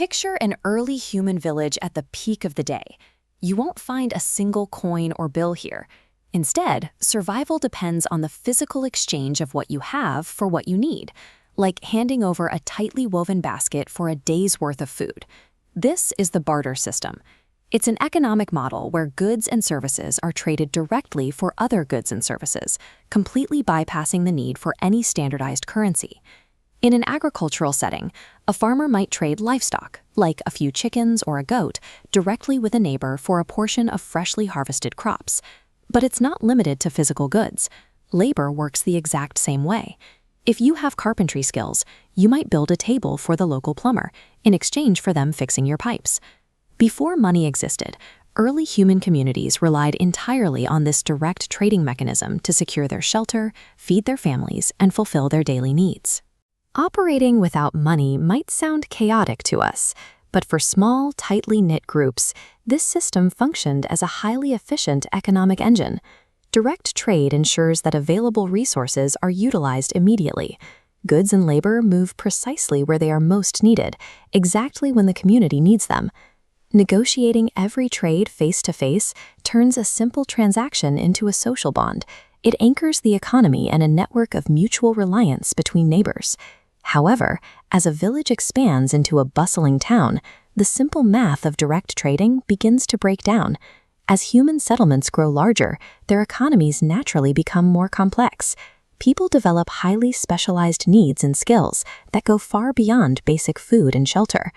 Picture an early human village at the peak of the day. You won't find a single coin or bill here. Instead, survival depends on the physical exchange of what you have for what you need, like handing over a tightly woven basket for a day's worth of food. This is the barter system. It's an economic model where goods and services are traded directly for other goods and services, completely bypassing the need for any standardized currency. In an agricultural setting, a farmer might trade livestock, like a few chickens or a goat, directly with a neighbor for a portion of freshly harvested crops. But it's not limited to physical goods. Labor works the exact same way. If you have carpentry skills, you might build a table for the local plumber in exchange for them fixing your pipes. Before money existed, early human communities relied entirely on this direct trading mechanism to secure their shelter, feed their families, and fulfill their daily needs. Operating without money might sound chaotic to us, but for small, tightly knit groups, this system functioned as a highly efficient economic engine. Direct trade ensures that available resources are utilized immediately. Goods and labor move precisely where they are most needed, exactly when the community needs them. Negotiating every trade face-to-face turns a simple transaction into a social bond. It anchors the economy and a network of mutual reliance between neighbors. However, as a village expands into a bustling town, the simple math of direct trading begins to break down. As human settlements grow larger, their economies naturally become more complex. People develop highly specialized needs and skills that go far beyond basic food and shelter.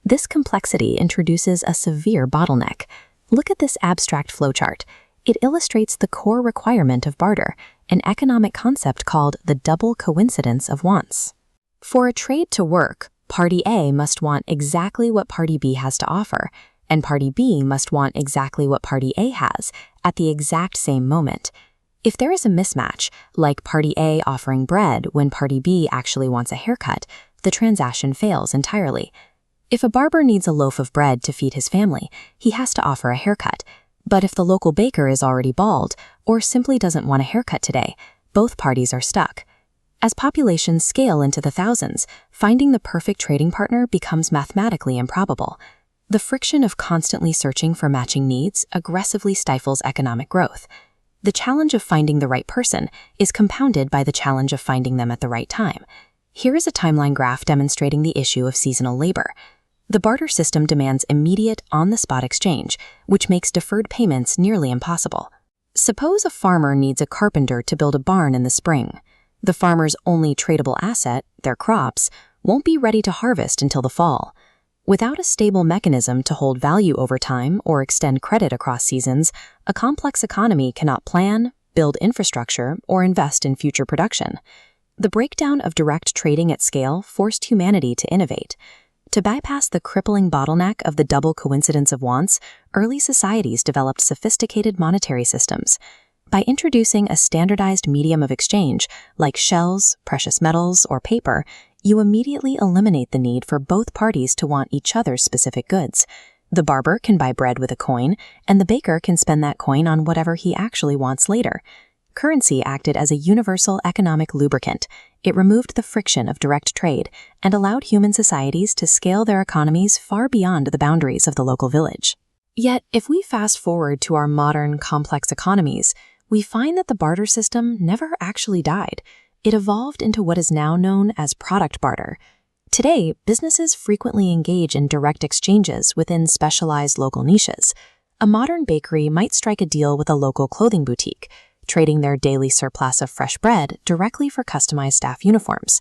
This complexity introduces a severe bottleneck. Look at this abstract flowchart. It illustrates the core requirement of barter, an economic concept called the double coincidence of wants. For a trade to work, Party A must want exactly what Party B has to offer, and Party B must want exactly what Party A has at the exact same moment. If there is a mismatch, like Party A offering bread when Party B actually wants a haircut, the transaction fails entirely. If a barber needs a loaf of bread to feed his family, he has to offer a haircut. But if the local baker is already bald or simply doesn't want a haircut today, both parties are stuck. As populations scale into the thousands, finding the perfect trading partner becomes mathematically improbable. The friction of constantly searching for matching needs aggressively stifles economic growth. The challenge of finding the right person is compounded by the challenge of finding them at the right time. Here is a timeline graph demonstrating the issue of seasonal labor. The barter system demands immediate, on-the-spot exchange, which makes deferred payments nearly impossible. Suppose a farmer needs a carpenter to build a barn in the spring. The farmer's only tradable asset, their crops, won't be ready to harvest until the fall. Without a stable mechanism to hold value over time or extend credit across seasons, a complex economy cannot plan, build infrastructure, or invest in future production. The breakdown of direct trading at scale forced humanity to innovate. To bypass the crippling bottleneck of the double coincidence of wants, early societies developed sophisticated monetary systems. By introducing a standardized medium of exchange, like shells, precious metals, or paper, you immediately eliminate the need for both parties to want each other's specific goods. The barber can buy bread with a coin, and the baker can spend that coin on whatever he actually wants later. Currency acted as a universal economic lubricant. It removed the friction of direct trade and allowed human societies to scale their economies far beyond the boundaries of the local village. Yet, if we fast forward to our modern, complex economies, we find that the barter system never actually died. It evolved into what is now known as product barter. Today, businesses frequently engage in direct exchanges within specialized local niches. A modern bakery might strike a deal with a local clothing boutique, trading their daily surplus of fresh bread directly for customized staff uniforms.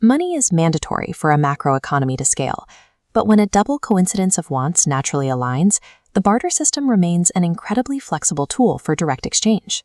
Money is mandatory for a macroeconomy to scale, but when a double coincidence of wants naturally aligns, the barter system remains an incredibly flexible tool for direct exchange.